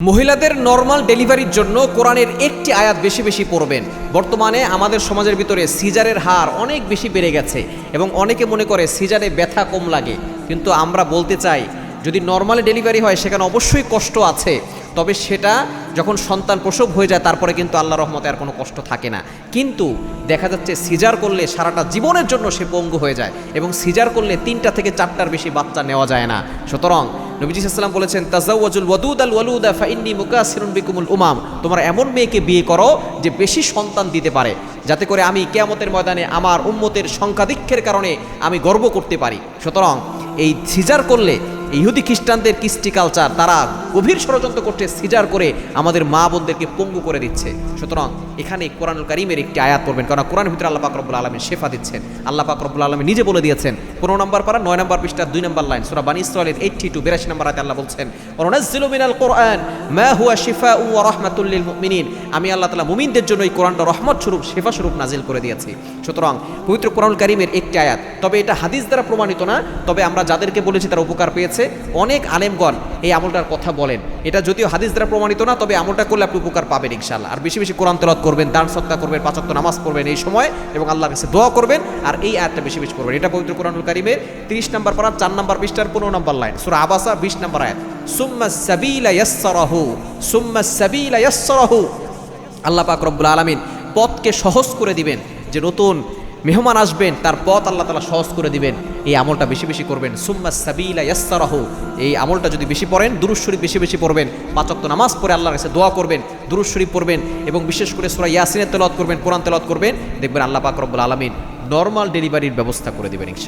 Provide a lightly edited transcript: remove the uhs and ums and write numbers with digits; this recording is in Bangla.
মহিলাদের নরমাল ডেলিভারির জন্য কোরআনের একটি আয়াত বেশি বেশি পড়বেন। বর্তমানে আমাদের সমাজের ভিতরে সিজারের হার অনেক বেশি বেড়ে গেছে এবং অনেকে মনে করে সিজারে ব্যথা কম লাগে, কিন্তু আমরা বলতে চাই যদি নরমাল ডেলিভারি হয় সেখানে অবশ্যই কষ্ট আছে, তবে সেটা যখন সন্তান প্রসব হয়ে যায় তারপরে কিন্তু আল্লাহ রহমতে আর কোনো কষ্ট থাকে না। কিন্তু দেখা যাচ্ছে সিজার করলে সারাটা জীবনের জন্য সে পঙ্গু হয়ে যায় এবং সিজার করলে 3টা থেকে 4টার বেশি বাচ্চা নেওয়া যায় না। সুতরাং নবীজি সাল্লাল্লাহু আলাইহি ওয়াসাল্লাম বলেছেন, তাজাওয়াজুল ওয়াদুদ আল ওয়ালুদা ফাইন্নী মুকাসিরুন বিকুমুল উমাম, তোমরা এমন মেয়েকে বিয়ে করো যে বেশি সন্তান দিতে পারে, যাতে করে আমি কিয়ামতের ময়দানে আমার উম্মতের সংখ্যাধিক্যের কারণে আমি গর্ব করতে পারি। সুতরাং এই সিজার করলে ইহুদি খ্রিস্টানদের কৃষ্টি কালচার তারা গভীর ষড়যন্ত্র করছে, সিজার করে আমাদের মা বোনদেরকে পঙ্গু করে দিচ্ছে। সুতরাং এখানে কোরআনুল কারীমের একটি আয়াত পড়বেন, কারণ কোরআনের ভিতরে আল্লাহ পাক রব্বুল আলামিন শেফা দিচ্ছেন। আল্লাহ পাক রব্বুল আলামিন নিজে বলে দিয়েছেন 15 নম্বর পারা 9 নম্বর পৃষ্ঠা 2 নম্বর লাইন সূরা বানী ইসরাঈলের 82 নম্বর আয়াতে আল্লাহ বলছেন, ওয়ানাজ্জিলু মিনাল কুরআন মা হুয়া শিফাউ ওয়া রাহমাতুল লিল মুমিনিন, আমি আল্লাহ তাআলা মুমিনদের জন্য এই কোরআনটা রহমত স্বরূপ শেফা স্বরূপ নাজিল করে দিয়েছি। সুতরাং পবিত্র কোরআনুল কারীমের একটি আয়াত, তবে এটা হাদিস দ্বারা প্রমাণিত না, তবে আমরা যাদেরকে বলেছি তারা উপকার পেয়েছে। অনেক আলেমগণ এই আমলটার কথা বলেন, এটা যদিও হাদিস দ্বারা প্রমাণিত না, তবে আমলটা করলে আপনি উপকার পাবেন ইনশাআল্লাহ। আর বেশি বেশি কোরআন তেলাওয়াত করবেন, দান সদকা করবেন, 5 ওয়াক্ত নামাজ পড়বেন এই সময় এবং আল্লাহর কাছে দোয়া করবেন, আর এই আয়াতটা বেশি বেশি পড়বেন। এটা পবিত্র কোরআনুল কারীমের 30 নম্বর পারা 4 নম্বর পৃষ্ঠার 15 নম্বর লাইন সূরা আবাসা 20 নম্বর আয়াত, সুম্মাস সাবিলা ইয়াসসারাহু, সুম্মাস সাবিলা ইয়াসসারাহু, আল্লাহ পাক রব্বুল আলামিন পথকে সহজ করে দিবেন। যে নতুন মেহমান আসবেন তার পথ আল্লাহ তাআলা সহজ করে দিবেন। এই আমলটা বেশি বেশি করবেন, সুম্মাস সাবিলা ইয়াসসারাহু, এই আমলটা যদি বেশি পড়েন, দুরূদ শরীফ বেশি বেশি পড়বেন, 5 ওয়াক্ত নামাজ পড়ে আল্লাহর কাছে দোয়া করবেন, দুরূদ শরীফ পড়বেন এবং বিশেষ করে সূরা ইয়াসিনের তেলাওয়াত করবেন, কোরআন তেলাওয়াত করবেন, দেখবেন আল্লাহ পাক রব্বুল আলামিন নরমাল ডেলিভারির ব্যবস্থা করে দিবেন ইনশাআল্লাহ।